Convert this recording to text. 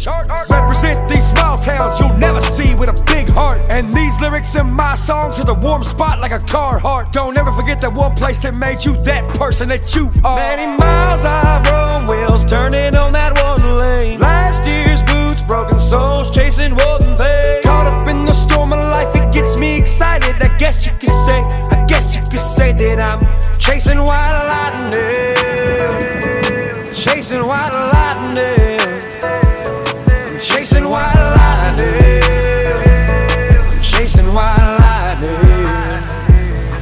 Represent these small towns you'll never see with a big heart. And these lyrics in my songs are the warm spot like a Carhartt. Don't ever forget that one place that made you that person that you are. Many miles I've run, wheels turning on that one lane. Last year's boots, broken souls, chasing one thing. Caught up in the storm of life, it gets me excited. I guess you could say that I'm chasing white lightning. Chasing white lightning. I'm chasing